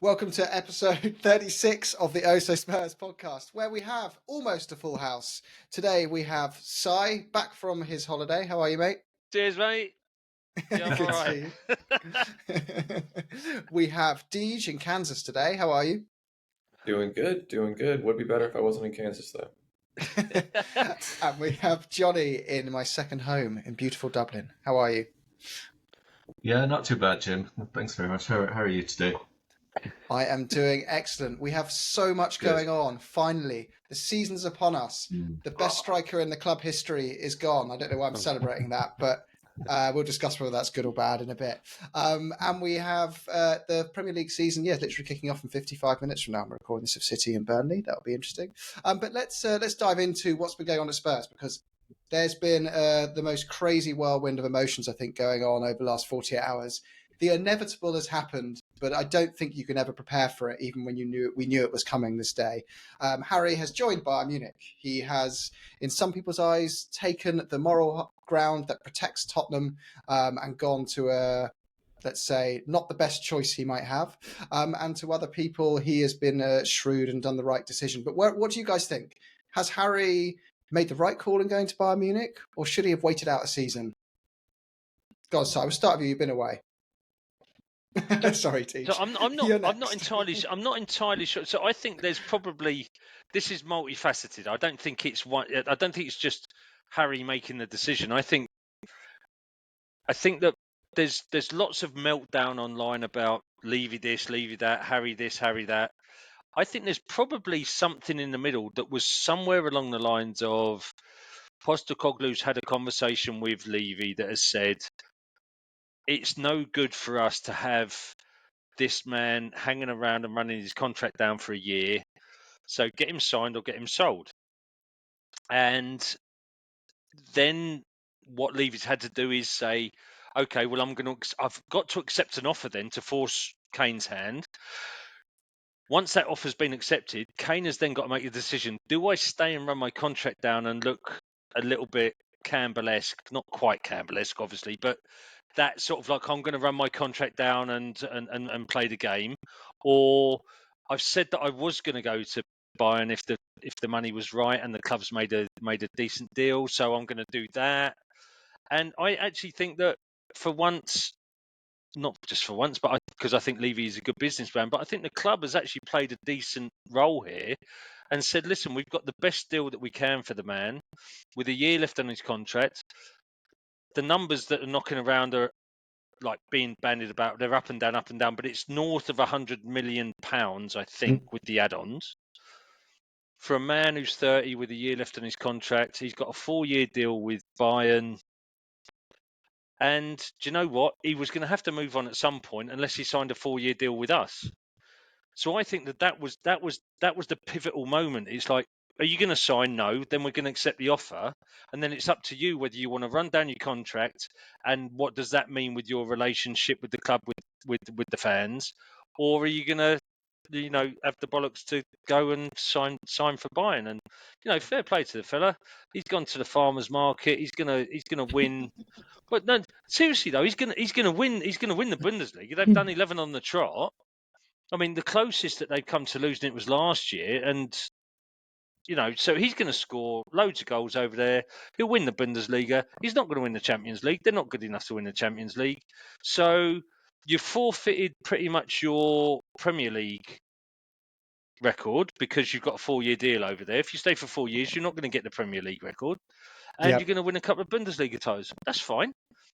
Welcome to episode 36 of the Oh So Spurs podcast, where we have almost a full house. Today we have Sai back from his holiday. How are you, mate? Cheers, mate. Yeah, I'm Good all to right. see you. We have Deej in Kansas today. How are you? Doing good. Would be better if I wasn't in Kansas, though. And we have Johnny in my second home in beautiful Dublin. How are you? Yeah, not too bad, Jim. Thanks very much. How are you today? I am doing excellent. We have so much going on. Finally, the season's upon us. The best striker in the club history is gone. I don't know why I'm celebrating that, but we'll discuss whether that's good or bad in a bit. And we have the Premier League season, literally kicking off in 55 minutes from now. We're recording this of City and Burnley. That'll be interesting. But let's dive into what's been going on at Spurs, because there's been the most crazy whirlwind of emotions, I think, going on over the last 48 hours. The inevitable has happened, but I don't think you can ever prepare for it, even when we knew it was coming this day. Harry has joined Bayern Munich. He has, in some people's eyes, taken the moral ground that protects Tottenham and gone to a, let's say, not the best choice he might have. And to other people, he has been shrewd and done the right decision. But what do you guys think? Has Harry made the right call in going to Bayern Munich, or should he have waited out a season? God, so I will start with you. You've been away. Sorry, Teach. So I'm not entirely sure. So I think there's probably, this is multifaceted. I don't think it's just Harry making the decision. I think that there's lots of meltdown online about Levy this, Levy that, Harry this, Harry that. I think there's probably something in the middle that was somewhere along the lines of Postecoglu's had a conversation with Levy that has said it's no good for us to have this man hanging around and running his contract down for a year. So get him signed or get him sold. And then what Levy's had to do is say, okay, well, I've got to accept an offer then to force Kane's hand. Once that offer's been accepted, Kane has then got to make a decision. Do I stay and run my contract down and look a little bit Campbell-esque? Not quite Campbell-esque, obviously, but that sort of like, I'm going to run my contract down and play the game. Or I've said that I was going to go to Bayern if the money was right and the club's made a decent deal, so I'm going to do that. And I actually think that for once, not just for once, but because I think Levy is a good businessman, but I think the club has actually played a decent role here and said, listen, we've got the best deal that we can for the man with a year left on his contract. The numbers that are knocking around are like being bandied about. They're up and down, but it's north of £100 million, I think, with the add-ons. For a man who's 30 with a year left on his contract, he's got a 4-year deal with Bayern. And do you know what? He was going to have to move on at some point unless he signed a 4-year deal with us. So I think that was the pivotal moment. It's like, are you going to sign? No. Then we're going to accept the offer, and then it's up to you whether you want to run down your contract and what does that mean with your relationship with the club, with the fans, or are you going to, have the bollocks to go and sign for Bayern? And fair play to the fella. He's gone to the farmers market. He's gonna win. But no, seriously though, he's gonna win. He's gonna win the Bundesliga. They've done 11 on the trot. I mean, the closest that they've come to losing it was last year, and so he's going to score loads of goals over there. He'll win the Bundesliga. He's not going to win the Champions League. They're not good enough to win the Champions League. So you've forfeited pretty much your Premier League record because you've got a 4-year deal over there. If you stay for 4 years, you're not going to get the Premier League record, and you're going to win a couple of Bundesliga titles. That's fine.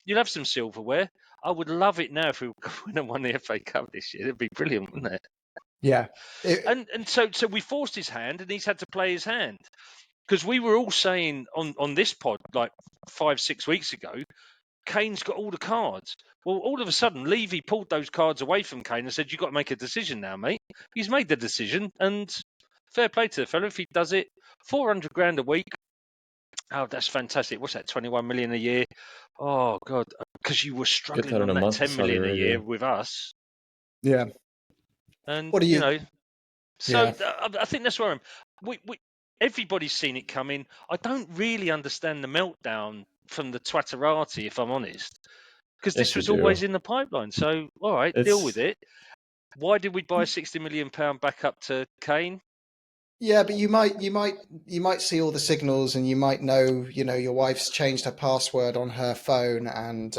You'll have some silverware. I would love it now if we won the FA Cup this year. It'd be brilliant, wouldn't it? Yeah. And so we forced his hand, and he's had to play his hand. Because we were all saying on this pod like 5-6 weeks ago, Kane's got all the cards. Well, all of a sudden, Levy pulled those cards away from Kane and said, you've got to make a decision now, mate. He's made the decision, and fair play to the fellow if he does it. 400 grand a week. Oh, that's fantastic. What's that, 21 million a year? Oh, God, because you were struggling on that 10 million a year with us. Yeah. And, what do you so I think that's where everybody's seen it coming. I don't really understand the meltdown from the Twatterati, if I'm honest, because this was always in the pipeline. So, all right, deal with it. Why did we buy a £60 million backup to Kane? Yeah, but you might see all the signals, and you might know, your wife's changed her password on her phone, and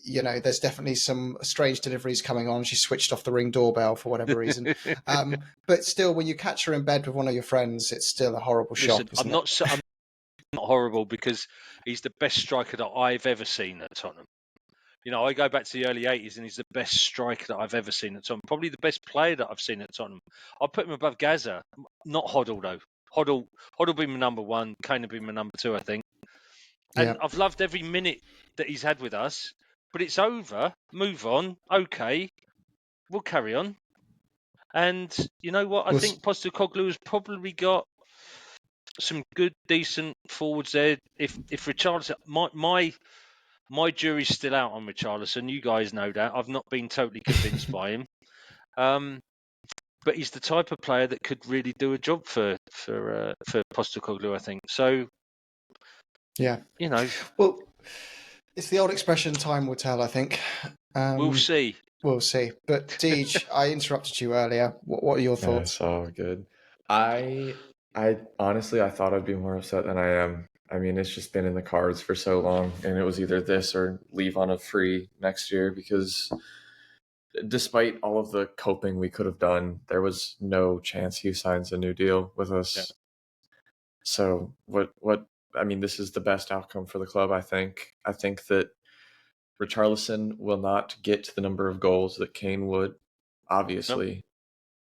there's definitely some strange deliveries coming on. She switched off the Ring doorbell for whatever reason. But still, when you catch her in bed with one of your friends, it's still a horrible shock. Listen, I'm not horrible, because he's the best striker that I've ever seen at Tottenham. I go back to the early 80s, and he's the best striker that I've ever seen at Tottenham. Probably the best player that I've seen at Tottenham. I'll put him above Gaza. Not Hoddle, though. Hoddle be my number one. Kane will be my number two, I think. And Yeah. I've loved every minute that he's had with us. But it's over. Move on. Okay. We'll carry on. And you know what? I think Postecoglu has probably got some good, decent forwards there. If Richarlison... My jury's still out on Richarlison. You guys know that. I've not been totally convinced by him. But he's the type of player that could really do a job for Postecoglu, I think. So, yeah, Well, it's the old expression, time will tell, I think. We'll see. We'll see. But Deej, I interrupted you earlier. What are your thoughts? It's all good. I honestly, I thought I'd be more upset than I am. I mean, it's just been in the cards for so long, and it was either this or leave on a free next year, because despite all of the coping we could have done, there was no chance he signs a new deal with us. Yeah. So I mean, this is the best outcome for the club, I think. I think that Richarlison will not get to the number of goals that Kane would, obviously,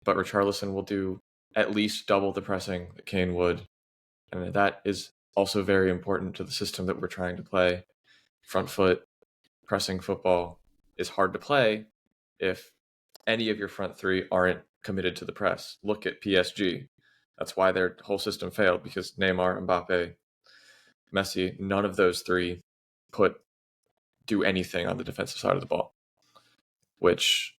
but Richarlison will do at least double the pressing that Kane would, and that is also very important to the system that we're trying to play. Front foot pressing football is hard to play if any of your front three aren't committed to the press. Look at PSG. That's why their whole system failed, because Neymar, Mbappe, Messi, none of those three do anything on the defensive side of the ball, which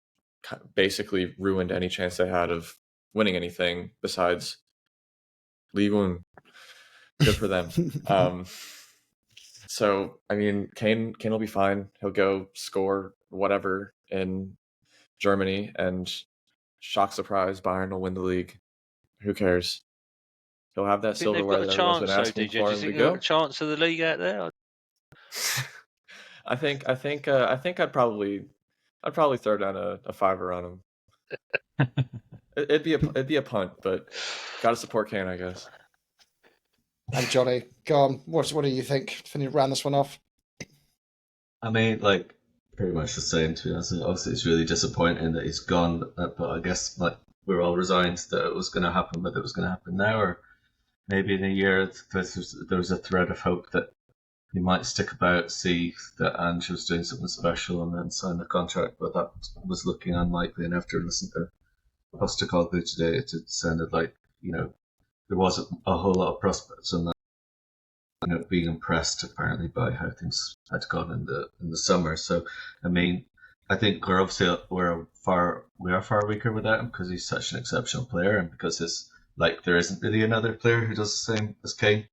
basically ruined any chance they had of winning anything besides Ligue 1. Good for them. So, I mean, Kane will be fine. He'll go score whatever in Germany, and shock surprise, Bayern will win the league. Who cares? He'll have that silverware that everyone's been asking for him to go. Got a chance of the league out there? I think I'd probably throw down a fiver on him. It'd be a punt, but gotta support Kane, I guess. And Johnny, go on. What do you think? Can you round this one off? I mean, pretty much the same, to be honest. Obviously, it's really disappointing that he's gone, but I guess we're all resigned that it was going to happen, whether it was going to happen now or maybe in a year. There was a thread of hope that he might stick about, see that Ange was doing something special, and then sign the contract, but that was looking unlikely. And after listening to Postecoglu today, it sounded like, there wasn't a whole lot of prospects on that. Being impressed apparently by how things had gone in the summer. So, I mean, I think we are far weaker without him, because he's such an exceptional player, and because there isn't really another player who does the same as Kane.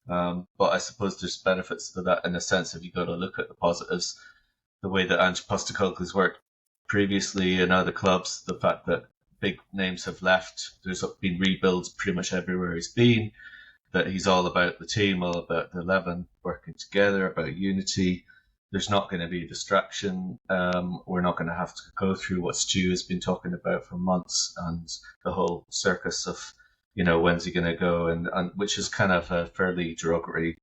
But I suppose there's benefits to that in a sense if you got to look at the positives, the way that Ange Postecoglu's worked previously in other clubs, the fact that big names have left, there's been rebuilds pretty much everywhere he's been, that he's all about the team, all about the 11 working together, about unity. There's not going to be a distraction. We're not going to have to go through what Stu has been talking about for months, and the whole circus of, when's he going to go, and which is kind of a fairly derogatory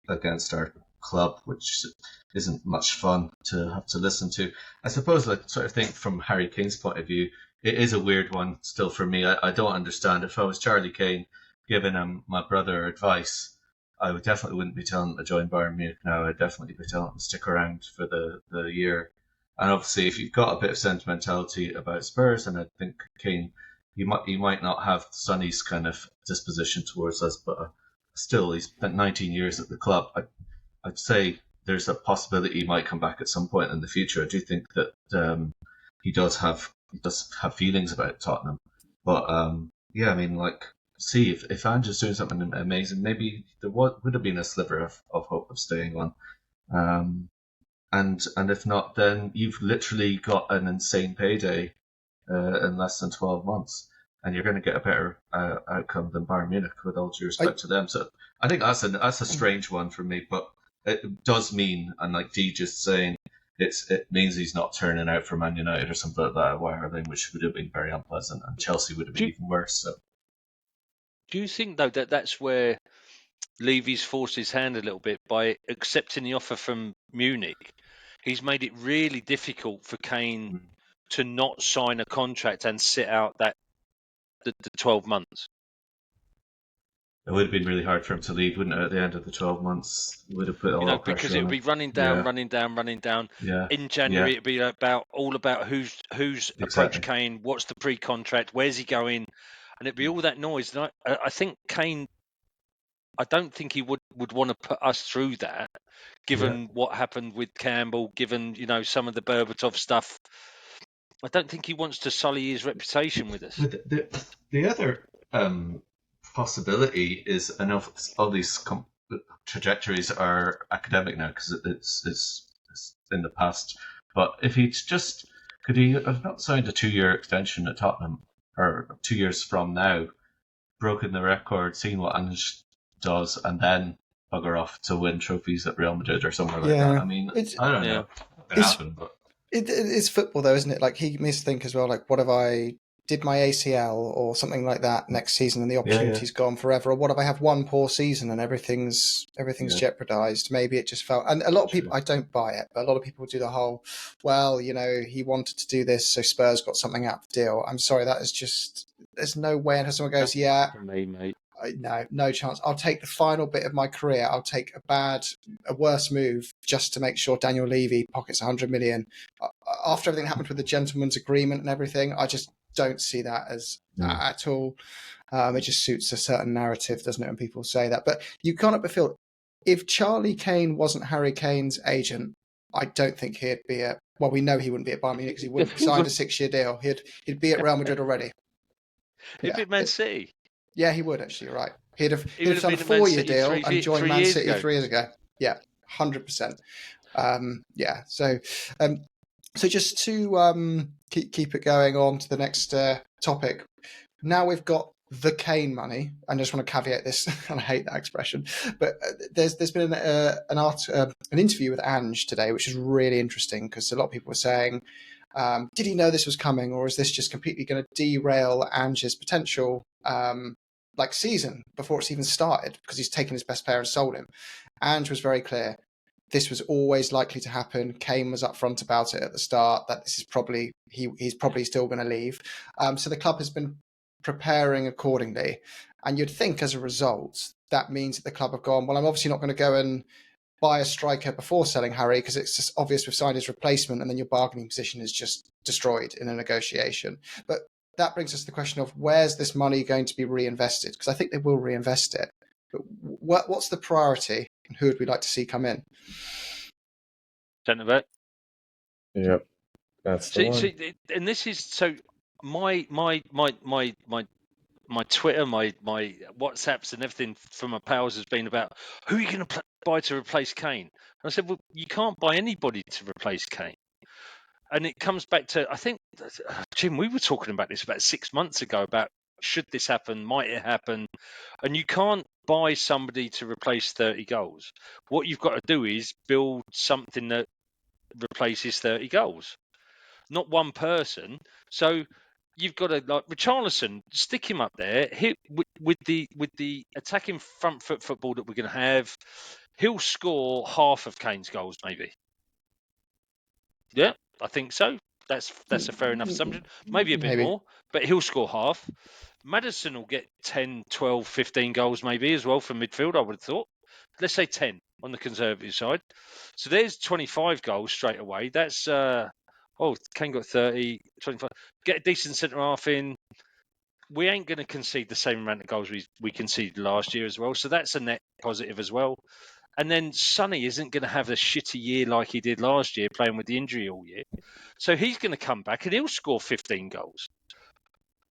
against our club, which isn't much fun to have to listen to. I suppose I sort of think from Harry Kane's point of view, it is a weird one still for me. I don't understand. If I was Charlie Kane giving him my brother advice, I definitely wouldn't be telling him to join Bayern Munich now. I'd definitely be telling him to stick around for the year. And obviously, if you've got a bit of sentimentality about Spurs, and I think Kane, he might not have Sonny's kind of disposition towards us, but still, he's spent 19 years at the club. I'd say there's a possibility he might come back at some point in the future. I do think that he does have feelings about Tottenham, but yeah, I mean, see if Ange is doing something amazing, maybe there would have been a sliver of hope of staying on, and if not, then you've literally got an insane payday in less than 12 months. And you're going to get a better outcome than Bayern Munich, with all due respect to them. So I think that's a strange one for me, but it does mean, and like Dee just saying, it means he's not turning out for Man United or something like that, which would have been very unpleasant, and Chelsea would have been even worse. So, do you think though that's where Levy's forced his hand a little bit by accepting the offer from Munich? He's made it really difficult for Kane to not sign a contract and sit out the 12 months. It would have been really hard for him to leave, wouldn't it? At the end of the 12 months, it would have put a lot of pressure because it would be running down. Yeah. In January, it'd be all about who's approached Kane, what's the pre-contract, where's he going, and it'd be all that noise. And I think Kane, I don't think he would want to put us through that, given what happened with Campbell, given some of the Berbatov stuff. I don't think he wants to sully his reputation with us. The other possibility is, I know all these trajectories are academic now because it's in the past, but if could he have not signed a 2-year extension at Tottenham, or 2 years from now, broken the record, seen what Ange does, and then bugger off to win trophies at Real Madrid or somewhere like that? I mean, I don't know. It could happen, but it's football though, isn't it? Like, he must think as well, like, what if I did my ACL or something like that next season and the opportunity's gone forever? Or what if I have one poor season and everything's jeopardized? Maybe it just felt, and a lot of people, I don't buy it, but a lot of people do the whole, well, he wanted to do this, so Spurs got something out of the deal. I'm sorry, that is just, there's no way until someone goes, for me, mate. No chance. I'll take the final bit of my career. I'll take a worse move just to make sure Daniel Levy pockets 100 million. After everything happened with the gentleman's agreement and everything, I just don't see that as at all. It just suits a certain narrative, doesn't it, when people say that? But you can't help but feel, if Charlie Kane wasn't Harry Kane's agent, I don't think he'd be we know he wouldn't be at Bayern Munich because he wouldn't have signed a 6-year deal. He'd be at Real Madrid already. He'd be at Man City. Yeah, he would actually. You're right. He'd have done a 4-year deal and joined Man City 3 years ago. Yeah, 100%. So just to keep it going on to the next topic. Now we've got the Kane money, and I just want to caveat this, and I hate that expression, but there's been an interview with Ange today, which is really interesting because a lot of people were saying, did he know this was coming, or is this just completely going to derail Ange's potential season before it's even started because he's taken his best player and sold him? Ange was very clear. This was always likely to happen. Kane was upfront about it at the start, that this is probably, he's probably still going to leave. So the club has been preparing accordingly. And you'd think as a result, that means that the club have gone, well, I'm obviously not going to go and buy a striker before selling Harry because it's just obvious we've signed his replacement and then your bargaining position is just destroyed in a negotiation. But that brings us to the question of, where's this money going to be reinvested? Because I think they will reinvest it. But what's the priority, and who would we like to see come in? Centre back. Yep, that's the one. And this is so. My Twitter, my WhatsApps, and everything from my pals has been about, who are you going to buy to replace Kane? And I said, well, you can't buy anybody to replace Kane. And it comes back to, I think, Jim, we were talking about this about 6 months ago, about should this happen, might it happen? And you can't buy somebody to replace 30 goals. What you've got to do is build something that replaces 30 goals, not one person. So you've got to, like Richarlison, stick him up there. With the attacking front foot football that we're going to have, he'll score half of Kane's goals, maybe. Yeah, I think so. That's a fair enough assumption. Maybe a bit more, but he'll score half. Maddison will get 10, 12, 15 goals maybe as well from midfield, I would have thought. Let's say 10 on the Conservative side. So there's 25 goals straight away. That's, Kane got 30, 25. Get a decent centre-half in. We ain't going to concede the same amount of goals we conceded last year as well. So that's a net positive as well. And then Sonny isn't going to have a shitty year like he did last year, playing with the injury all year. So he's going to come back and he'll score 15 goals.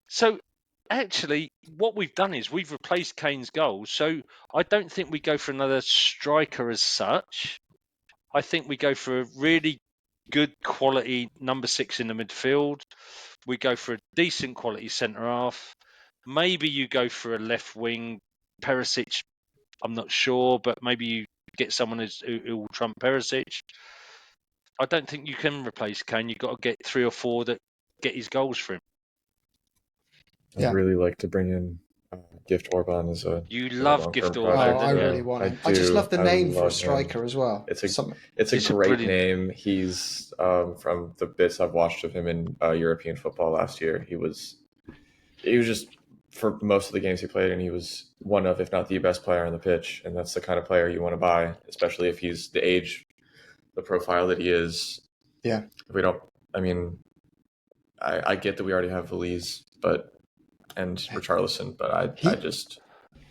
So actually, what we've done is we've replaced Kane's goals. So I don't think we go for another striker as such. I think we go for a really good quality number 6 in the midfield. We go for a decent quality centre half. Maybe you go for a left wing. Perisic, I'm not sure, but maybe you get someone who will trump Perisic. I don't think you can replace Kane. You've got to get 3 or 4 that get his goals for him. I'd really like to bring in Gift Orban as a love Gift Orban. I really want him. I just love the name for a striker as well. It's a great name. He's from the bits I've watched of him in European football last year. He was just, for most of the games he played, and he was one of, if not the best player on the pitch. And that's the kind of player you want to buy, especially if he's the age, the profile that he is. Yeah. If we don't, I mean, I get that we already have Valise, and Richarlison, but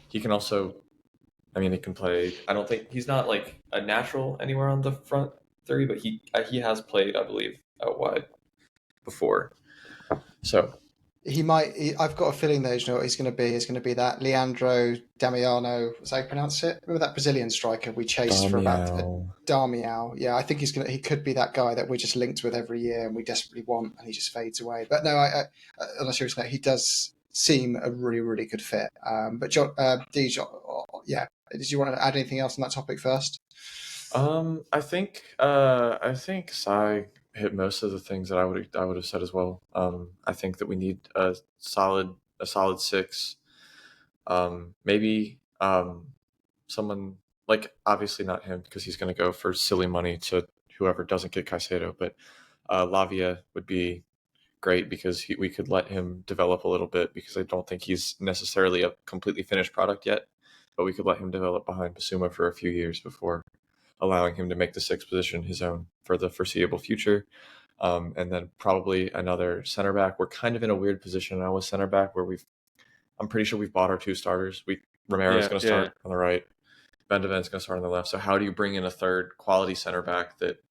he can also, I mean, he can play. I don't think he's not like a natural anywhere on the front three, but he has played, I believe, out wide before. So he might. I've got a feeling though, you know what he's going to be. He's going to be that Leandro Damiano. Was that how you pronounce it? Remember that Brazilian striker we chased for about Damiao? Yeah, I think he could be that guy that we're just linked with every year and we desperately want, and he just fades away. But no, on a serious note, he does seem a really, really good fit. But John, Did you want to add anything else on that topic first? I think Sai hit most of the things that I would have said as well. I think that we need a solid 6. Maybe someone like, obviously not him because he's going to go for silly money to whoever doesn't get Caicedo, but Lavia would be great because we could let him develop a little bit, because I don't think he's necessarily a completely finished product yet, but we could let him develop behind Basuma for a few years before allowing him to make the 6th position his own for the foreseeable future. And then probably another center back. We're kind of in a weird position now with center back where I'm pretty sure we've bought our 2 starters. Romero's going to start on the right. Bendeven's going to start on the left. So how do you bring in a third quality center back that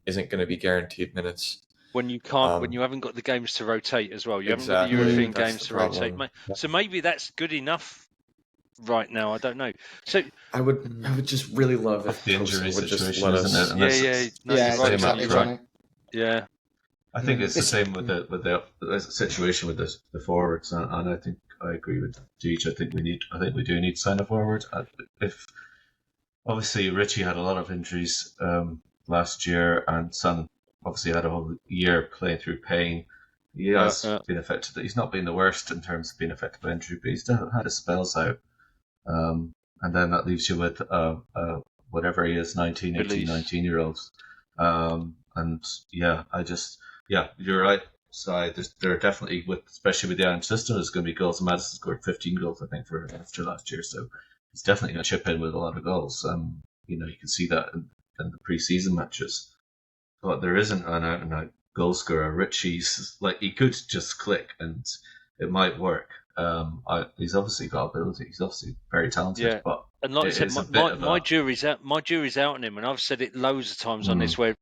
isn't going to be guaranteed minutes? When you can't, when you haven't got the games to rotate as well, you haven't got the European games to rotate. So maybe that's good enough right now. I don't know. So I would just really love if the injury would just situation, let us. Yeah. Yeah. I think it's the same with the situation with the forwards, and I think I agree with Deej. I think we do need centre forward. If obviously Richie had a lot of injuries last year, and Son obviously had a whole year playing through pain. He has been affected. He's not been the worst in terms of being affected by injury, but he's still had his spells out. And then that leaves you with whatever he is, 19-year-olds. And you're right. So there are definitely, especially with the Iron system, there's going to be goals. Madison scored 15 goals, I think, for Leicester last year. So he's definitely going to chip in with a lot of goals. You can see that in the pre-season matches. But there isn't an out-and-out goal scorer. Richie's he could just click and it might work. He's obviously got ability. He's obviously very talented. Yeah. But and like I said, my jury's out. My jury's out on him, and I've said it loads of times on this where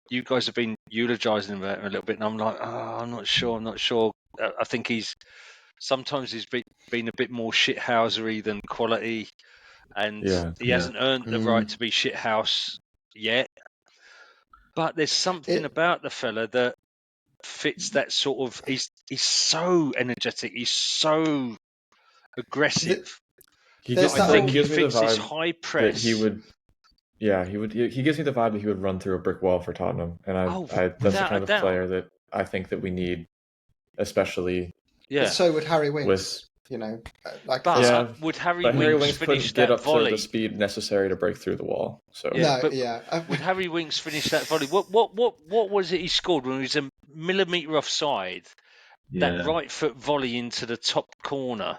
you guys have been eulogising him a little bit, and I'm like, I'm not sure. I think sometimes he's been a bit more shithousery than quality, and he hasn't earned the right to be shithouse yet. But there's something about the fella that fits that sort of. He's so energetic. He's so aggressive. He gives me the vibe this high press. He would. Yeah, he would. He gives me the vibe that he would run through a brick wall for Tottenham, and that's the kind of player that I think that we need, especially. Yeah. But so would Harry Winks. Would Harry Winks finish that get volley? Up to the speed necessary to break through the wall. So would Harry Winks finish that volley? What was it he scored when he was a millimetre offside? Yeah. That right foot volley into the top corner.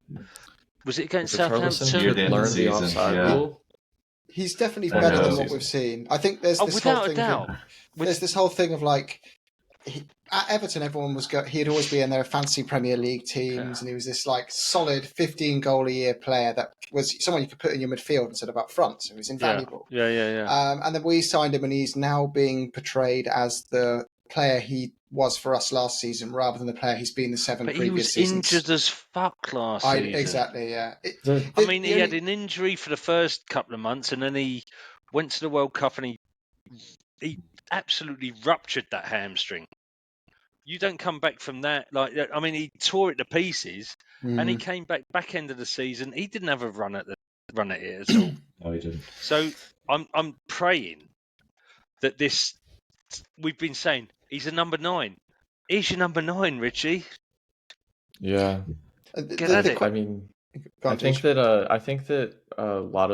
Was it against Southampton? Learned the offside rule. He's definitely better than what we've seen. I think there's this whole thing. There's this whole thing of at Everton, everyone he'd always be in their fancy Premier League teams, and he was this solid 15 goal a year player that was someone you could put in your midfield instead of up front. So he was invaluable. Yeah. And then we signed him, and he's now being portrayed as the player he was for us last season, rather than the player he's been the 7 previous seasons. He was injured as fuck last season. Exactly, yeah. He had an injury for the first couple of months, and then he went to the World Cup, and he absolutely ruptured that hamstring. You don't come back from that like that. I mean, he tore it to pieces, and he came back end of the season. He didn't have a run at it at all. No, he didn't. So I'm praying that this. We've been saying he's a number 9. He's your number 9, Richie. Yeah. Get at it. I mean, I think that a lot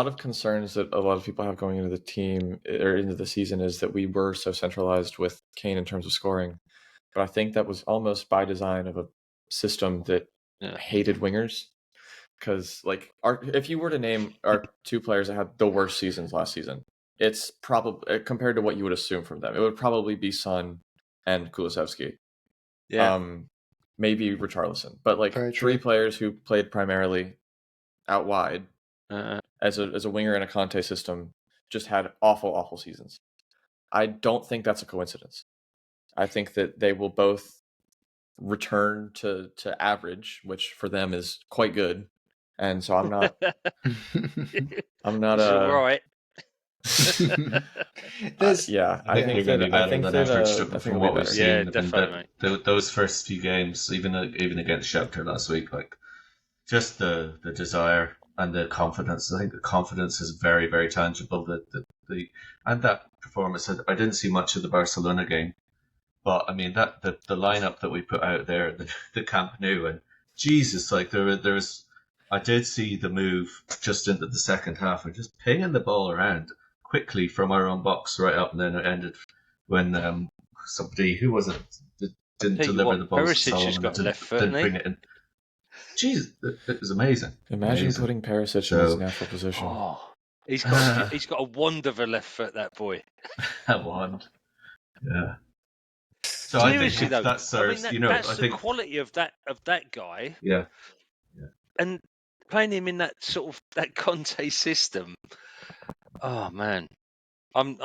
of concerns that a lot of people have going into the team or into the season is that we were so centralized with Kane in terms of scoring. But I think that was almost by design of a system that hated wingers. Because if you were to name our 2 players that had the worst seasons last season, it's probably compared to what you would assume from them, it would probably be Son and Kulusevski. Yeah. Maybe Richarlison, but 3 players who played primarily out wide as a winger in a Conte system just had awful seasons. I don't think that's a coincidence. I think that they will both return to average, which for them is quite good. And so I'm not It's all right. I think they're going to be better than average from what we've seen. Yeah, definitely. Those first few games, even against Shakhtar last week, just the desire and the confidence. I think the confidence is very, very tangible. And that performance. I didn't see much of the Barcelona game, but I mean that the lineup that we put out there, the Camp Nou, and Jesus, there was. I did see the move just into the second half and just pinging the ball around quickly from our own box right up, and then it ended when somebody, who was it, didn't deliver the ball. Perisic has got left foot, didn't bring it in. Jeez, it was amazing. Imagine putting Perisic in his natural position. Oh, he's got a wand of a left foot, that boy. A wand. Yeah. So seriously, I think that serves. That's the quality of that guy. Yeah. And playing him in that sort of that Conte system. Oh man, I'm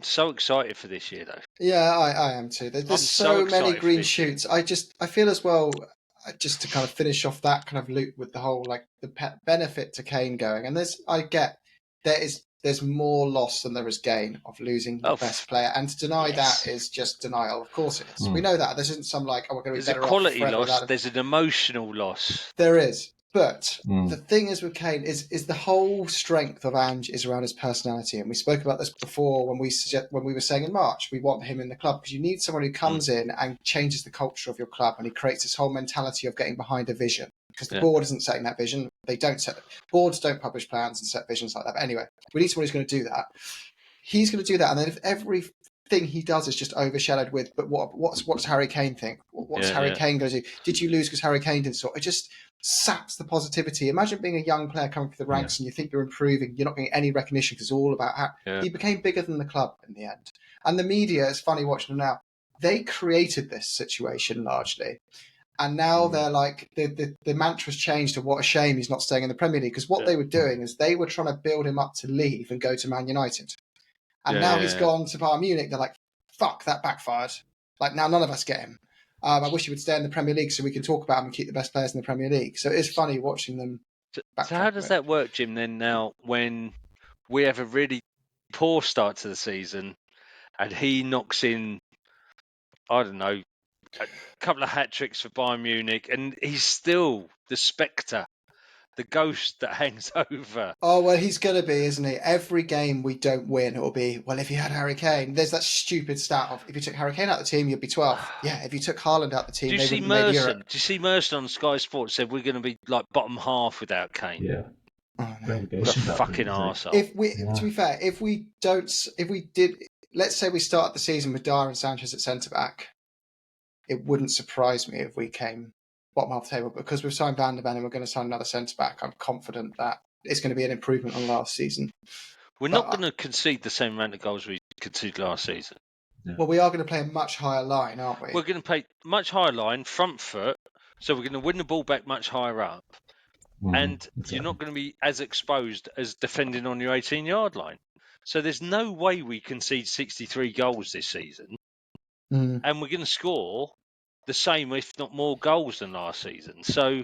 so excited for this year though. Yeah, I am too. There's so many green shoots. I feel as well, just to kind of finish off that kind of loop with the whole the benefit to Kane going, and there's more loss than there is gain of losing your best player, and to deny that is just denial. Of course it is. We know that. This isn't some we're going to be better off. There's a quality loss. There's an emotional loss. There is. But the thing is with Kane is the whole strength of Ange is around his personality, and we spoke about this before when we were saying in March we want him in the club because you need someone who comes in and changes the culture of your club, and he creates this whole mentality of getting behind a vision because the board isn't setting that vision. They don't set boards don't publish plans and set visions like that. But anyway, we need someone who's going to do that. He's going to do that, and then if everything he does is just overshadowed with, but what's Harry Kane think? What's Harry Kane going to do? Did you lose because Harry Kane didn't sort? It just saps the positivity. Imagine being a young player coming through the ranks and you think you're improving, you're not getting any recognition because it's all about how he became bigger than the club in the end. And the media, it's funny watching them now, they created this situation largely. And now they're the mantra's changed to what a shame he's not staying in the Premier League, because what they were doing is they were trying to build him up to leave and go to Man United. And now he's gone to Bayern Munich. They're like, fuck, that backfired. Now none of us get him. I wish he would stay in the Premier League so we can talk about him and keep the best players in the Premier League. So it is funny watching them. So how does that work, Jim, then now when we have a really poor start to the season and he knocks in, I don't know, a couple of hat-tricks for Bayern Munich and he's still the spectre, the ghost that hangs over? Oh, well, he's going to be, isn't he? Every game we don't win, it'll be, well, if you had Harry Kane, there's that stupid stat of if you took Harry Kane out of the team, you'd be 12th. Yeah, if you took Haaland out of the team, they wouldn't make Europe. Do you see Merson on Sky Sports said we're going to be bottom half without Kane? Yeah. Oh, no. What a fucking arsehole. To be fair, if we did, let's say we started the season with Dyer and Sanchez at centre-back, it wouldn't surprise me if we came bottom half the table, because we've signed Van der Ven and we're going to sign another centre-back. I'm confident that it's going to be an improvement on last season. We're not going to concede the same amount of goals we conceded last season. Yeah. Well, we are going to play a much higher line, aren't we? We're going to play much higher line, front foot, so we're going to win the ball back much higher up. And you're not going to be as exposed as defending on your 18-yard line. So there's no way we concede 63 goals this season. And we're going to score the same, if not more, goals than last season. So,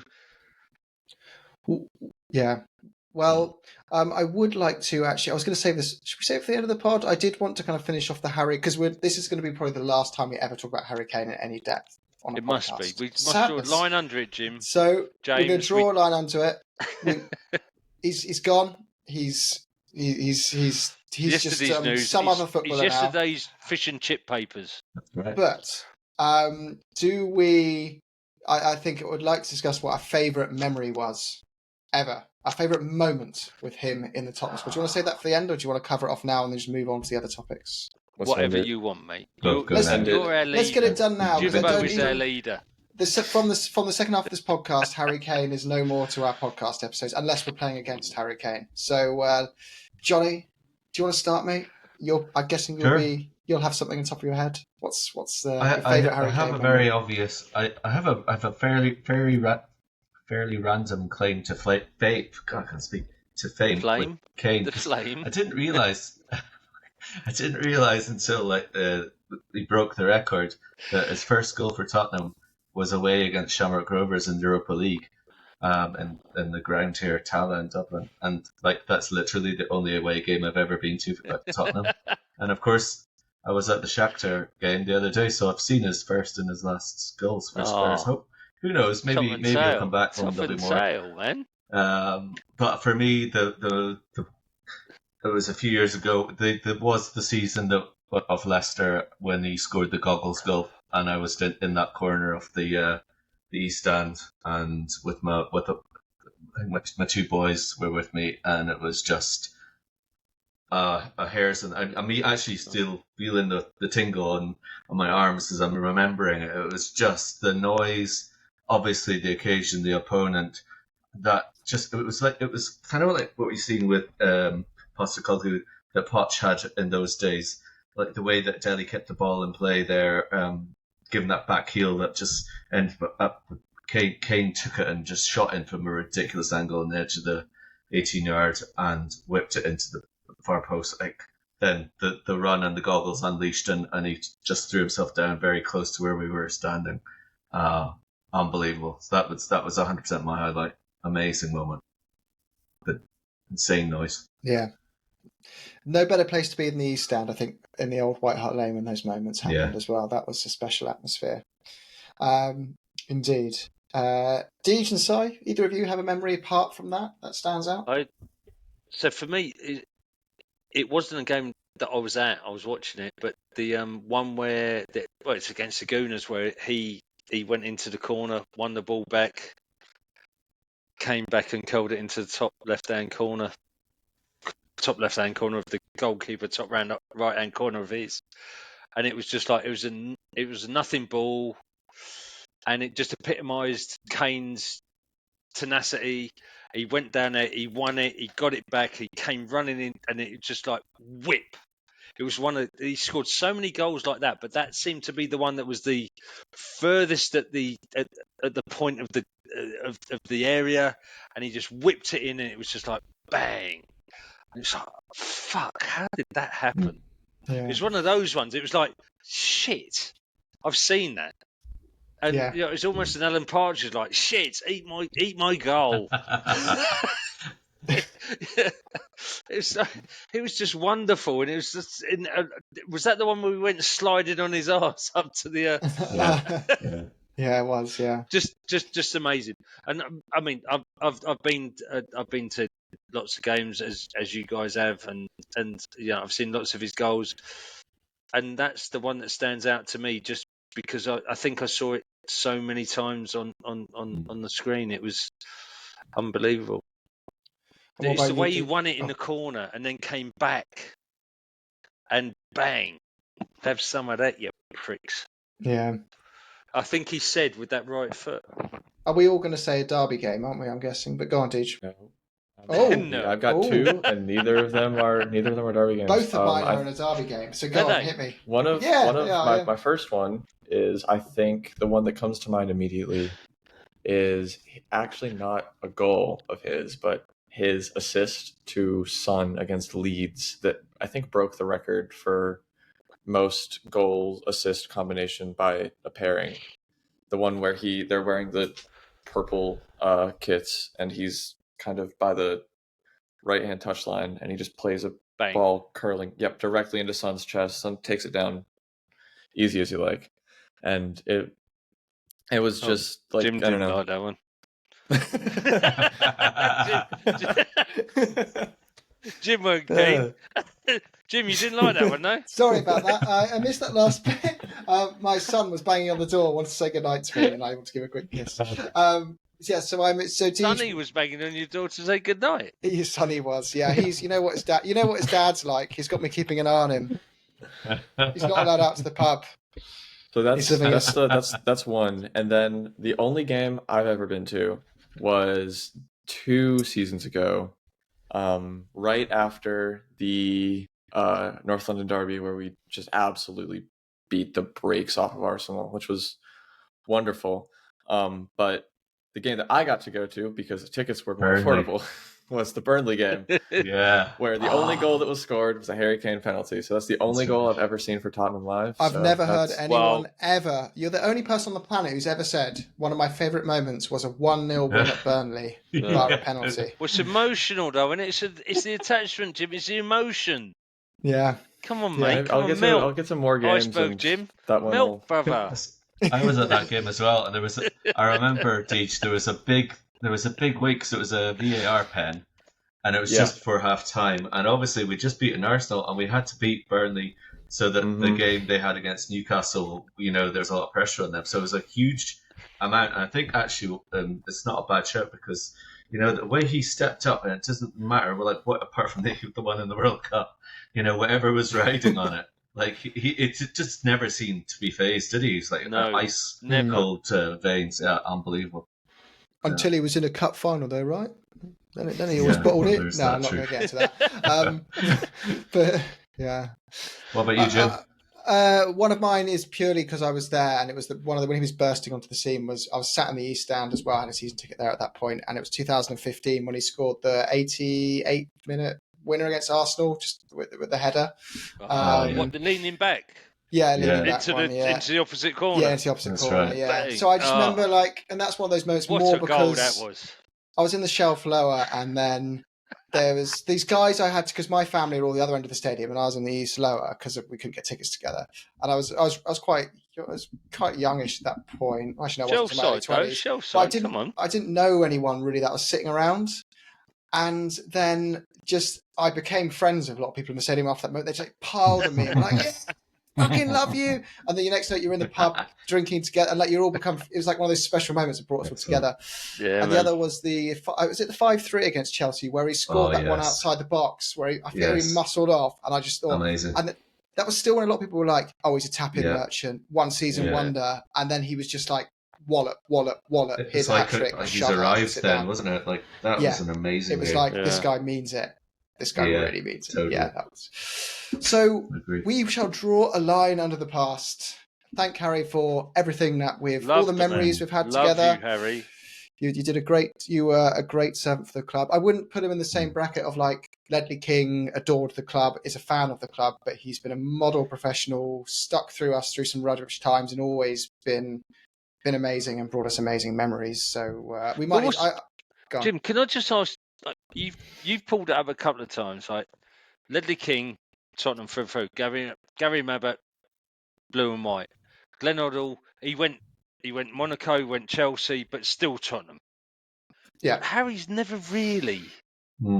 yeah, Well, I would like to actually. I was going to save this. Should we save it for the end of the pod? I did want to kind of finish off the Harry because this is going to be probably the last time we ever talk about Harry Kane in any depth on a It podcast. must be. We must Sadness. draw a line under it, Jim. So James, we're going to draw a line under it. He's gone. He's yesterday's just news. some He's other footballer now. yesterday's fish and chip papers. Right. But do we? I think I would like to discuss what our favourite memory was ever. Our favourite moment with him in the Tottenham squad. Do you want to say that for the end, or do you want to cover it off now and then just move on to the other topics? Whatever you want, mate. Go let's ahead. You're our leader. Let's get it done now. Jimbo is our leader. From the second half of this podcast, Harry Kane is no more to our podcast episodes unless we're playing against Harry Kane. So, Johnny, do you want to start, mate? I'm guessing you'll have something on top of your head. What's your favourite Harry Kane? I have a very obvious. I have a fairly random claim to fame. God, I can't speak. To fame. Flame. Kane. The flame. I didn't realize. I didn't realize until he broke the record that his first goal for Tottenham was away against Shamrock Rovers in the Europa League, and in the ground here, Tala in Dublin, and that's literally the only away game I've ever been to for Tottenham. And of course, I was at the Shakhtar game the other day, so I've seen his first and his last goals for Spurs. Who knows? Maybe he'll come back from there'll be more. Man. But for me, it was a few years ago. There was the season of Leicester when he scored the goggles goal, and I was in that corner of the East Stand, and with my two boys were with me, and it was just a hair's and me actually still feeling the tingle on my arms as I'm remembering it. It was just the noise, obviously the occasion, the opponent. It was kind of like what we've seen with Postecoglu that Poch had in those days, like the way that Dele kept the ball in play there, given that back heel that just ended up. Kane took it and just shot in from a ridiculous angle on the edge of the 18-yard and whipped it into the far post. Then the run and the goggles unleashed, and he just threw himself down very close to where we were standing. Unbelievable. So that was 100% my highlight. Amazing moment. The insane noise. Yeah. No better place to be than the East Stand, I think, in the old White Hart Lane when those moments happened as well. That was a special atmosphere. Indeed. Deej and Si, either of you have a memory apart from that stands out? So for me, it wasn't a game that I was at. I was watching it, but the one where it's against the Gooners, where he went into the corner, won the ball back, came back and curled it into the top left-hand corner of the goalkeeper, top right-hand corner of his, and it was just like it was a nothing ball, and it just epitomised Kane's tenacity. He went down there, he won it, he got it back, he came running in, and it just like whip. It was he scored so many goals like that, but that seemed to be the one that was the furthest at the point of the area, and he just whipped it in, and it was just like bang. And it's like, fuck, how did that happen? Yeah. It was one of those ones. It was like, shit, I've seen that. And it's almost an Alan Partridge, like, shit, eat my goal. It was just wonderful, and it was just. Was that the one where we went sliding on his arse up to the? Yeah, it was. Yeah, just amazing. And I mean, I've been to lots of games as you guys have, and I've seen lots of his goals, and that's the one that stands out to me, just because I think I saw it so many times on the screen. It was unbelievable. It's the way he won it in the corner and then came back and bang, have some of that, you pricks. Yeah. I think he said with that right foot. Are we all going to say a derby game, aren't we? I'm guessing. But go on, Deej. No. No. I've got two, and neither of them are derby games. Both of mine are in a derby game. So go on, hit me. One of my first one is, I think the one that comes to mind immediately is actually not a goal of his, but his assist to Son against Leeds that I think broke the record for most goal assist combination by a pairing. The one where they're wearing the purple kits, and he's kind of by the right-hand touchline, and he just plays a Bang. ball curling, directly into Son's chest. Son takes it down easy as you like, and it was just like Jim I don't didn't know. like that one. Jim weren't keen. Jim, you didn't like that one, no? Sorry about that. I missed that last bit. My son was banging on the door, wanted to say goodnight to me, and I want to give a quick kiss. Sonny was banging on your door to say goodnight. Sonny was, yeah. You know what his dad's like. He's got me keeping an eye on him. He's not allowed out to the pub. So that's one. And then the only game I've ever been to was 2 seasons ago, right after the North London derby, where we just absolutely beat the brakes off of Arsenal, which was wonderful. But the game that I got to go to, because the tickets were more affordable, was the Burnley game. Yeah. Where the only goal that was scored was a Harry Kane penalty. So that's the only goal I've ever seen for Tottenham live. I've never heard anyone ever. You're the only person on the planet who's ever said one of my favourite moments was a 1-0 win at Burnley by a penalty. Well, it's emotional though, and it's the attachment, Jim. It's the emotion. Yeah. Come on, mate. I'll get some more games. Iceberg, Jim. That one milk, brother. I was at that game as well, and I remember, Deej, there was a big week because it was a VAR pen, and it was just before half time, and obviously we just beaten Arsenal, and we had to beat Burnley, so that the game they had against Newcastle, there's a lot of pressure on them, so it was a huge amount. And I think actually it's not a bad shout, because the way he stepped up, and it doesn't matter, what apart from the one in the World Cup, whatever was riding on it. Like it just never seemed to be phased, did he? He's like ice cold veins. Yeah, unbelievable. Until he was in a cup final, though, right? Then he always bottled it. No, I'm not going to get into that. But yeah. What about you, Jim? One of mine is purely because I was there, and it was when he was bursting onto the scene. I was sat in the East Stand as well. I had a season ticket there at that point, and it was 2015 when he scored the 88-minute winner against Arsenal, just with the header. What, the leaning back? Yeah, leaning back into the opposite corner. Yeah, into the opposite corner. Right. Yeah. So I just remember and that's one of those moments. What more a because goal that was. I was in the shelf lower, and then there was these guys I had to, because my family were all the other end of the stadium, and I was in the east lower because we couldn't get tickets together. And I was quite youngish at that point. Actually, no, I wasn't. Shelf side, come on. I didn't know anyone really that was sitting around. And then I became friends with a lot of people in the stadium after that moment. They just piled on me. I'm like, fucking love you. And then the next night you're in the pub drinking together, and you're all it was like one of those special moments that brought us all together. Yeah, and the other was the 5-3 against Chelsea, where he scored one outside the box, where I feel he muscled off. And I just thought, amazing. And that was still when a lot of people were like, oh, he's a tap-in merchant, one season wonder. And then he was just like, wallop. His hat trick. He's arrived then, wasn't it? Like that was an amazing. It was game. This guy means it. This guy really means it. Totally. Yeah, that was. So we shall draw a line under the past. Thank Harry for everything that all the memories we've had together. Love you, Harry. You were a great servant for the club. I wouldn't put him in the same bracket of Ledley King adored the club, is a fan of the club, but he's been a model professional, stuck through us through some rubbish times, and always been amazing and brought us amazing memories. So we might. Jim, can I just ask? You've pulled it up a couple of times, like Ledley King, Tottenham through. Gary Mabbott, blue and white. Glenn Hoddle, he went Monaco, went Chelsea, but still Tottenham. Yeah, Harry's never really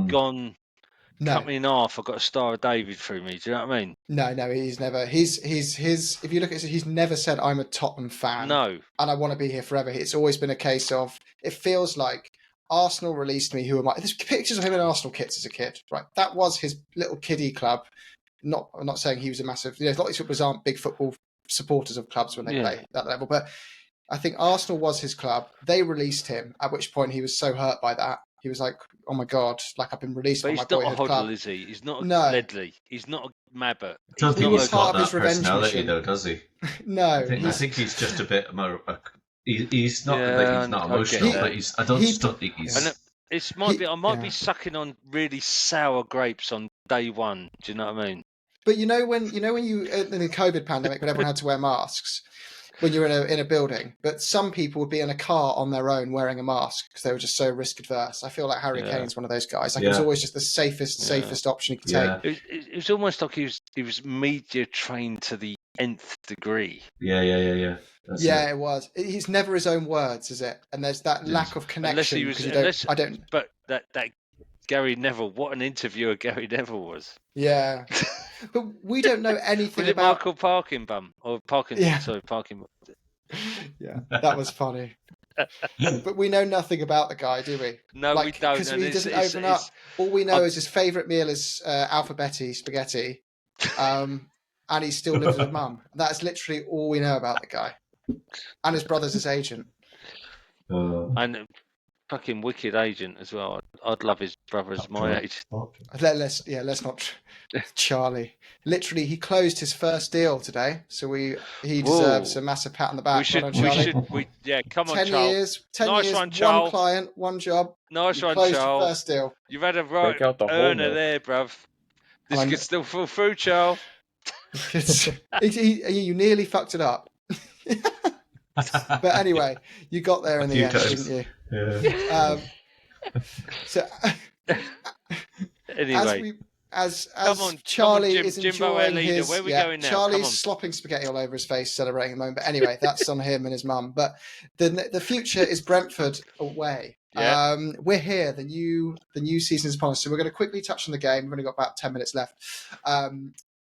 gone. Cut me in half. I got a Star of David through me. Do you know what I mean? No, he's never. He's if you look at it, he's never said I'm a Tottenham fan. No, and I want to be here forever. It's always been a case of it feels like Arsenal released me. Who am I? There's pictures of him in Arsenal kits as a kid. Right, that was his little kiddie club. I'm not saying he was a massive. A lot of these footballers aren't big football supporters of clubs when they play at that level, but I think Arsenal was his club. They released him, at which point he was so hurt by that. He was like, "Oh my god! I've been released from my boyhood club." He's not a Hoddle, is he? He's not a Ledley. He's not a Mabbott. I don't think he's got that personality, though, does he? No, I think he's just a bit more. He's not he's not emotional, but I don't think he's. I might be sucking on really sour grapes on day one. Do you know what I mean? But when you in the COVID pandemic when everyone had to wear masks, when you're in a building. But some people would be in a car on their own wearing a mask because they were just so risk adverse. I feel like Harry Kane's one of those guys. Like it was always just the safest option you could take. It was almost like he was media trained to the nth degree. Yeah. It was. He's never his own words, is it? And there's that lack of connection But that Gary Neville, what an interviewer Gary Neville was. Yeah. But we don't know anything about Michael Parkinbum or Parkinson? Yeah. Sorry, Parkinbum. Yeah, that was funny. But we know nothing about the guy, do we? No, we don't. Because he doesn't open up. All we know is his favourite meal is Alphabetti spaghetti, and he still lives with his mum. That's literally all we know about the guy. And his brother's his agent. And fucking wicked agent as well. I'd love his brother as my age. Let's not. Charlie, literally, he closed his first deal today, so he deserves a massive pat on the back. Come on, Charlie. 10 years, nice years, one, Charles. one client, one job. Nice one, Closed Charles. your first deal. You've had a right earner there, bruv. This could still fall through, Charles. You nearly fucked it up. But anyway, you got there in the end, didn't you? Yeah. So anyway, as Charlie is enjoying his, where are we going now? Charlie's slopping spaghetti all over his face, celebrating the moment. But anyway, that's on him and his mum. But the future is Brentford away. Yeah. We're here. The new season is upon us. So we're going to quickly touch on the game. We've only got about 10 minutes left.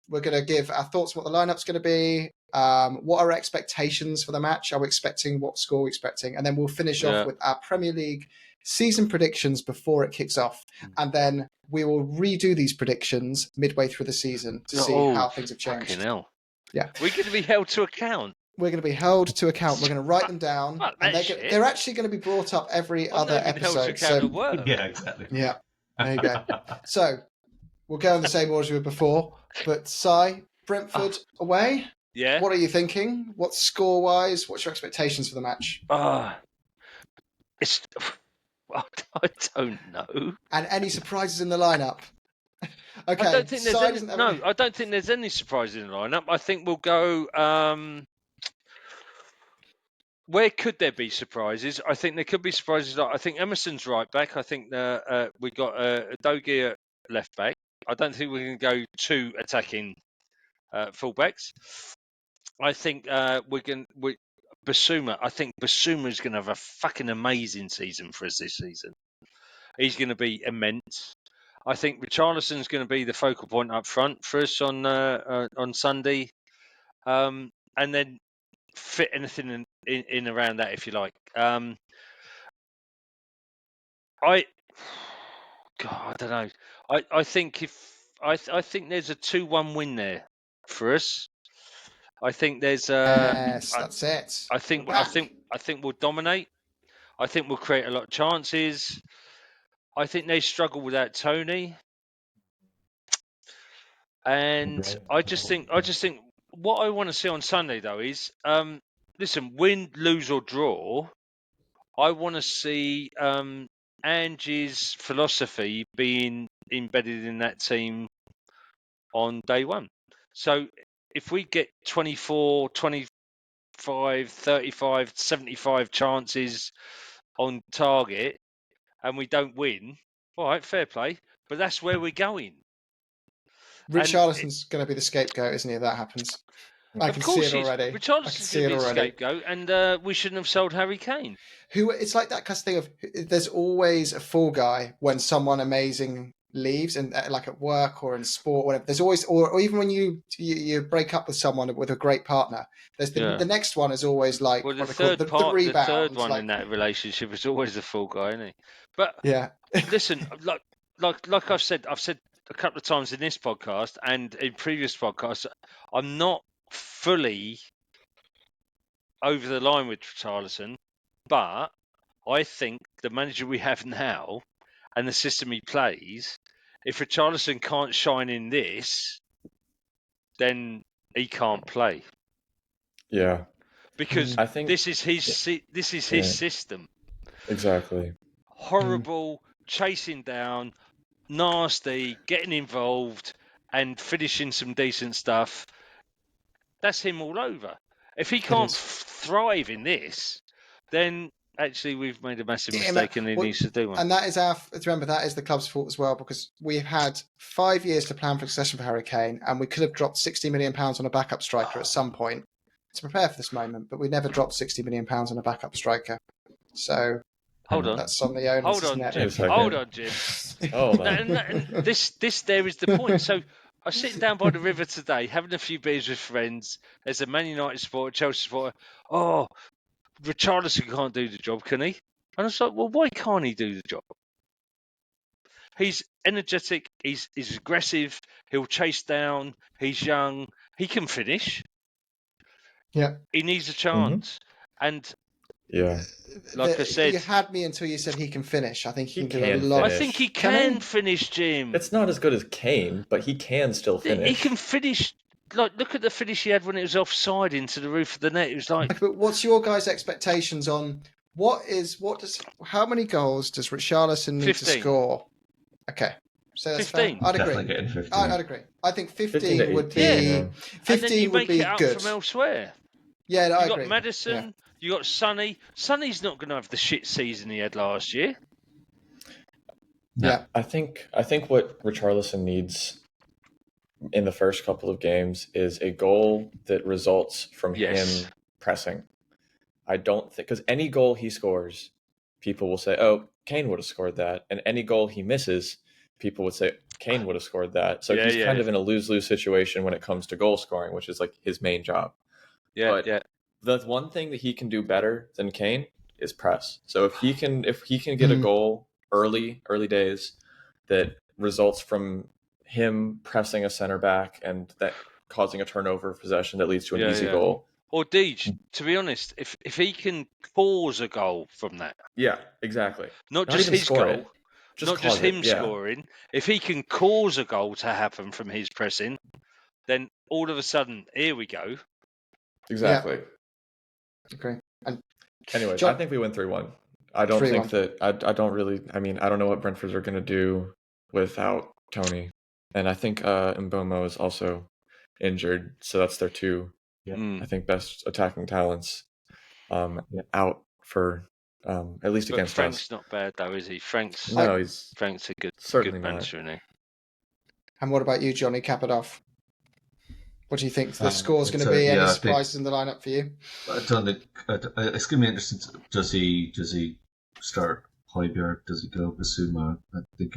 We're going to give our thoughts on what the lineup's going to be. What are our expectations for the match? Are we expecting? What score are we expecting? And then we'll finish off with our Premier League season predictions before it kicks off. And then we will redo these predictions midway through the season to see how things have changed. Fucking hell. Yeah. We're going to be held to account. We're going to be held to account. We're going to write them down. And they're actually going to be brought up every other episode. Yeah, exactly. Yeah. There you go. So we'll go in the same order as we were before. But Si, Brentford away. Yeah. What are you thinking? What score-wise? What's your expectations for the match? I don't know. And any surprises in the lineup? Okay. I don't think there's any surprises in the lineup. I think we'll go. Where could there be surprises? I think there could be surprises. I think Emerson's right back. I think we got Dogi at left back. I don't think we're going to go two attacking fullbacks. I think Basuma. I think Basuma is going to have a fucking amazing season for us this season. He's going to be immense. I think Richarlison's going to be the focal point up front for us on Sunday, and then fit anything in around that if you like. I don't know. I think I think there's a 2-1 win there for us. I think there's yes, that's it. I think we'll dominate. I think we'll create a lot of chances. I think they struggle without Tony. And I just think what I want to see on Sunday though is listen, win, lose or draw, I want to see Ange's philosophy being embedded in that team on day one. So if we get 24, 25, 35, 75 chances on target and we don't win, all right, fair play. But that's where we're going. Richarlison's going to be the scapegoat, isn't he, if that happens? I can see it already. Richarlison's going to be the scapegoat, and we shouldn't have sold Harry Kane. It's like that kind of thing of there's always a fall guy when someone amazing leaves, and like at work or in sport, whatever. There's always, or even when you break up with someone with a great partner. There's the next one is always like the third one in that relationship is always the fall guy, isn't he? But yeah, listen, like I've said a couple of times in this podcast and in previous podcasts, I'm not fully over the line with Richarlison, but I think the manager we have now and the system he plays, if Richarlison can't shine in this, then he can't play. Yeah, because I think this is his system. Exactly. Horrible, chasing down, nasty, getting involved, and finishing some decent stuff. That's him all over. If he can't thrive in this, then actually we've made a massive mistake and he needs to do one. And that is remember, that is the club's fault as well, because we've had 5 years to plan for succession for Harry Kane, and we could have dropped £60 million on a backup striker at some point to prepare for this moment, but we never dropped £60 million on a backup striker. So hold on, that's on the owners. hold on, Jim. Hold on, Jim. Hold on. And this there is the point. So I was sitting down by the river today, having a few beers with friends. There's a Man United supporter, Chelsea supporter. Oh, Richarlison can't do the job, can he? And I was like, well, why can't he do the job? He's energetic. He's aggressive. He'll chase down. He's young. He can finish. Yeah. He needs a chance. And like I said, you had me until you said he can finish. I think he can do a can lot. finish. I think he can finish, Jim. It's not as good as Kane, but he can still finish. He can finish. Like, look at the finish he had when it was offside into the roof of the net. It was like. But what's your guys' expectations on how many goals does Richarlison need 15. to score? Okay, so that's 15. fair. I'd agree. Definitely getting 15. I'd agree. I think 15 15 would be. Yeah. 15 and then you would make be it up good. from elsewhere. Yeah, no, I You agree. got Maddison. You got Sonny. Sonny's not going to have the shit season he had last year. Yeah. I think what Richarlison needs in the first couple of games is a goal that results from him pressing. I don't think, because any goal he scores, people will say, "Oh, Kane would have scored that," and any goal he misses, people would say, "Kane would have scored that." So he's kind of in a lose-lose situation when it comes to goal scoring, which is like his main job. But the one thing that he can do better than Kane is press. So if he can get a goal early days that results from him pressing a center back and that causing a turnover of possession that leads to an easy goal. Or Deej, to be honest, if he can cause a goal from that. Yeah, exactly. Not just his goal. Not just him it, yeah. scoring. If he can cause a goal to happen from his pressing, then all of a sudden, here we go. Exactly. Okay. And anyways, John, I think we win 3-1. I don't think that I don't really. I mean, I don't know what Brentford are going to do without Tony, and I think Mbomo is also injured, so that's their two. I think best attacking talents out for at least against Frank's us. not bad though, is he? Frank's a good manager, isn't he? And what about you, Johnny? Cap it off. What do you think the score's going to be? Any surprises in the lineup for you? I don't think it's going to be interesting. Does he start Højbjerg? Does he go Basuma? I think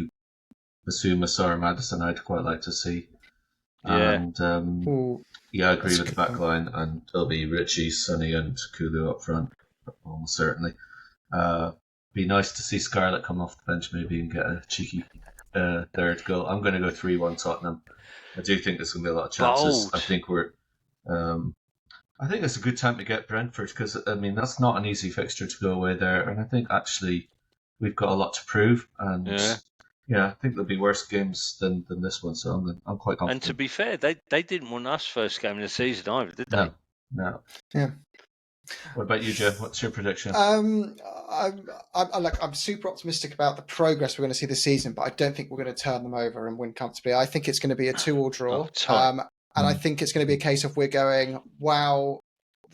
Basuma, Sarr, Maddison. I'd quite like to see. Yeah. And I agree with the back line, and it'll be Richie, Sonny, and Kulu up front, almost certainly. Be nice to see Scarlett come off the bench maybe and get a cheeky third goal. I'm going to go 3-1 Tottenham. I do think there's going to be a lot of chances. Bold. I think I think it's a good time to get Brentford because I mean that's not an easy fixture to go away there, and I think actually we've got a lot to prove. And I think there'll be worse games than this one, so I'm quite confident. And to be fair, they didn't want us first game of the season either, did they? No. Yeah. What about you, Joe? What's your prediction? I'm super optimistic about the progress we're going to see this season, but I don't think we're going to turn them over and win comfortably. I think it's going to be a 2-2 draw. And I think it's going to be a case of we're going, wow,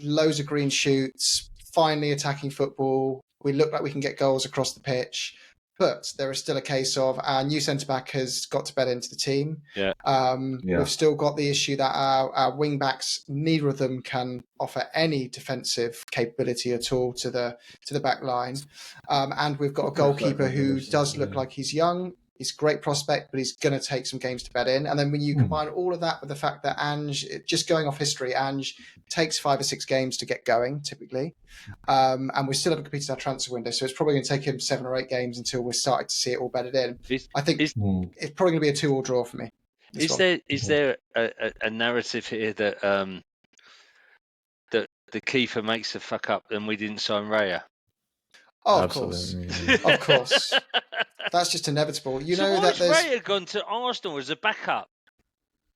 loads of green shoots, finally attacking football. We look like we can get goals across the pitch. But there is still a case of our new centre-back has got to bed into the team. We've still got the issue that our wing-backs, neither of them can offer any defensive capability at all to the back line. And we've got a goalkeeper who does look like he's young. He's a great prospect, but he's going to take some games to bed in. And then when you combine all of that with the fact that Ange, just going off history, Ange takes 5 or 6 games to get going, typically. And we still haven't completed our transfer window. So it's probably going to take him 7 or 8 games until we're starting to see it all bedded in. I think it's probably going to be a 2-2 draw for me. Is there a narrative here that that the keeper makes a fuck up and we didn't sign Raya? Oh, Absolutely. Of course. That's just inevitable. You know why that has Raya gone to Arsenal as a backup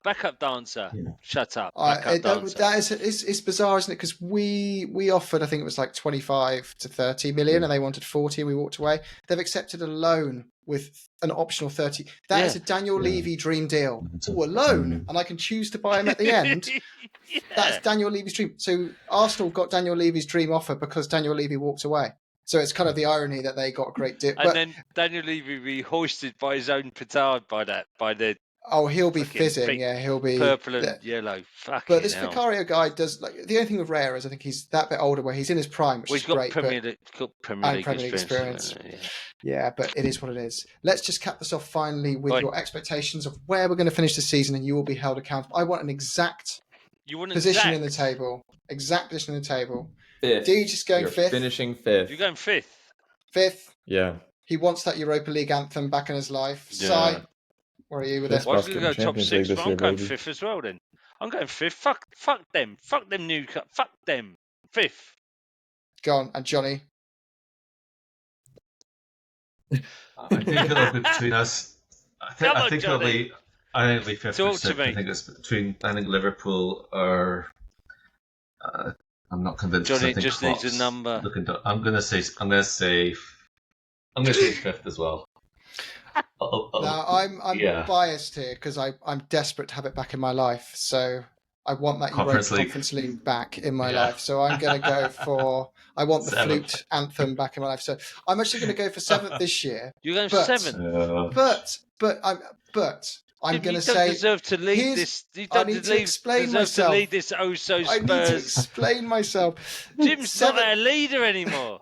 Backup dancer. Yeah. Shut up. Backup dancer. That is it's bizarre, isn't it? Because we offered, I think it was like 25 to 30 million, and they wanted 40, and we walked away. They've accepted a loan with an optional 30. That is a Daniel Levy dream deal. Oh, a loan, and I can choose to buy him at the end. That's Daniel Levy's dream. So Arsenal got Daniel Levy's dream offer because Daniel Levy walked away. So it's kind of the irony that they got a great deal. And then Daniel Levy will be hoisted by his own petard by the he'll be fizzing. Yeah, he'll be purple and yellow. But this Vicario guy does, like, the only thing with Rare is I think he's that bit older where he's in his prime, which is great. Premier League experience. Yeah, but it is what it is. Let's just cap this off finally with your expectations of where we're going to finish the season, and you will be held accountable. I want an exact position in the table. Exact position in the table. Fifth. D just going fifth. Finishing fifth. You're going fifth. Fifth. Yeah. He wants that Europa League anthem back in his life. Yeah. Si, where are you with it? Why should we go top six? But I'm going fifth as well then. I'm going fifth. Fuck them. Fuck them Newcastle. Fuck them. Fifth. Go on. And Johnny? I think it'll be between us. I think it'll be fifth or sixth. I think it's between. I think Liverpool or. I'm not convinced. Johnny just needs a number. I'm gonna say fifth as well. Now I'm biased here because I'm desperate to have it back in my life. So I want that Conference League back in my life. So I'm going to go for. I want the flute anthem back in my life. So I'm actually going to go for seventh this year. You're going for seventh. I'm going to say. You don't deserve to lead this. I need to explain myself. To lead this Spurs. I need to explain myself. Jim's not our leader anymore.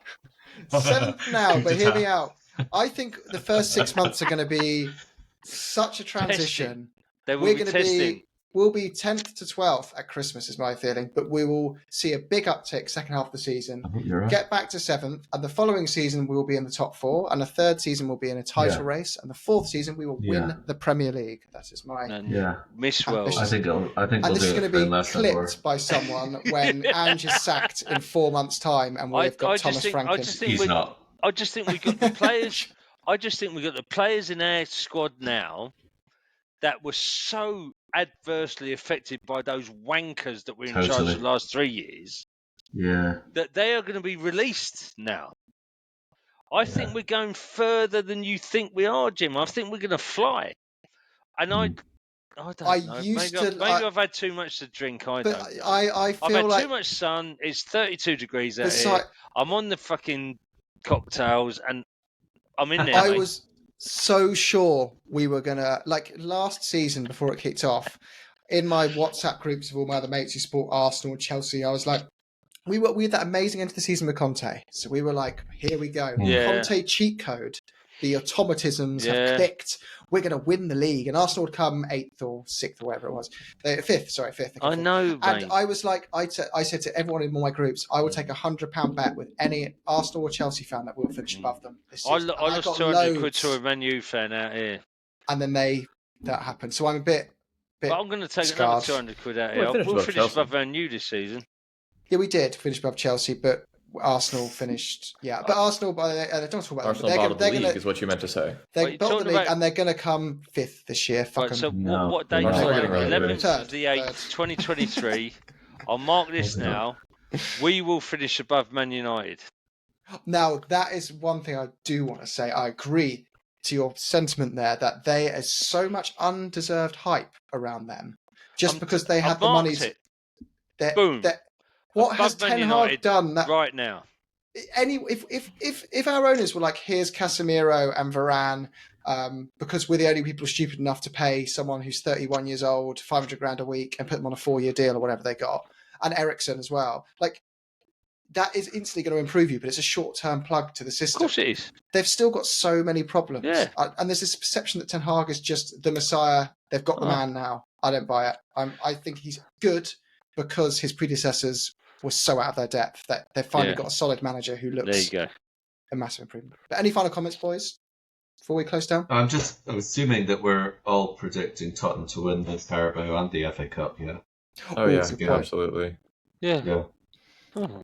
Seventh now, but hear me out. I think the first 6 months are going to be such a transition. We'll be 10th to 12th at Christmas, is my feeling, but we will see a big uptick second half of the season. I think you're right. Get back to 7th, and the following season we will be in the top 4, and the third season will be in a title race, and the fourth season we will win the Premier League. That is my Miss World. I think and this is going to be clipped by someone when Ange is sacked in 4 months' time, and we've got Thomas Franklin. I just think we got the players. I just think we got the players in our squad now that were so adversely affected by those wankers that were in charge of the last 3 years. Yeah. That they are going to be released now. I think we're going further than you think we are, Jim. I think we're going to fly. And I don't know. Maybe I've had too much to drink. I feel I've had too much sun. It's 32 degrees out here. I'm on the fucking cocktails and I'm in there. I was so sure we were gonna, like, last season before it kicked off, in my WhatsApp groups of all my other mates who support Arsenal and Chelsea, I was like, we had that amazing end to the season with Conte, so we were like, here we go. Conte cheat code. The automatisms have clicked. We're going to win the league, and Arsenal would come 8th or 6th or whatever it was. Fifth. I know, and mate. I was like, I said to everyone in all my groups, I will take £100 bet with any Arsenal or Chelsea fan that will finish above them this season. I lost 200 quid to a Man U fan out here, and then that happened. So I'm a bit. But I'm going to take another 200 quid out here. We'll finish above Man U this season. Yeah, we did finish above Chelsea, but Arsenal finished. Yeah, but Arsenal, they don't talk about Arsenal bottom the league is what you meant to say. They're bottom the league, and they're going to come 5th this year. So what date? 11th of the 8th, 2023. I'll mark this now. We will finish above Man United. Now, that is one thing I do want to say. I agree to your sentiment there that there is so much undeserved hype around them just because they had the money. Boom. What has Ten Hag done right now? If our owners were like, here's Casemiro and Varane, because we're the only people stupid enough to pay someone who's 31 years old $500,000 a week and put them on a 4-year deal or whatever they got, and Eriksen as well, like, that is instantly going to improve you, but it's a short-term plug to the system. Of course it is. They've still got so many problems. Yeah. And there's this perception that Ten Hag is just the Messiah. They've got the man now. I don't buy it. I think he's good because his predecessors were so out of their depth that they've finally got a solid manager who looks a massive improvement. But any final comments, boys, before we close down? I'm assuming that we're all predicting Tottenham to win the Carabao and the FA Cup, yeah? Oh, yeah, absolutely. Yeah.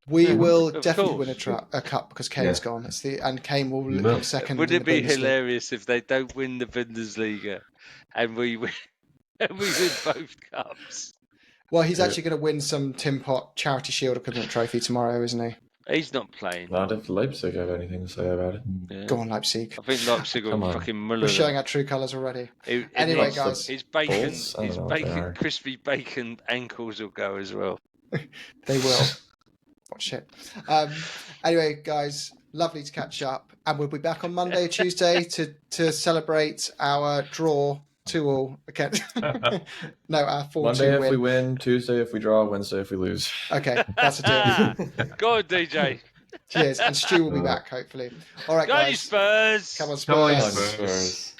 We will definitely win a cup because Kane's gone. And Kane will come second. Would it be hilarious if they don't win the Bundesliga and we win? and we win both cups. Well, he's actually going to win some Tim Pot Charity Shield equivalent trophy tomorrow, isn't he? He's not playing. Not if Leipzig have anything to say about it. Yeah. Go on, Leipzig. I think Leipzig Come will on. fucking muller We're them. showing our true colours already. Anyway, his, guys. his bacon, Bulls? I don't know what they are. crispy bacon ankles will go as well. They will. What shit. Anyway, guys, lovely to catch up. And we'll be back on Monday, Tuesday to celebrate our draw 2-2 against... no, our 4-2 Monday if win. we win, Tuesday if we draw, Wednesday if we lose. Okay, that's a deal. Go on, DJ. Cheers. And Stu will be back, hopefully. All right, Go guys. Spurs. Come on, Come on, Spurs. Spurs.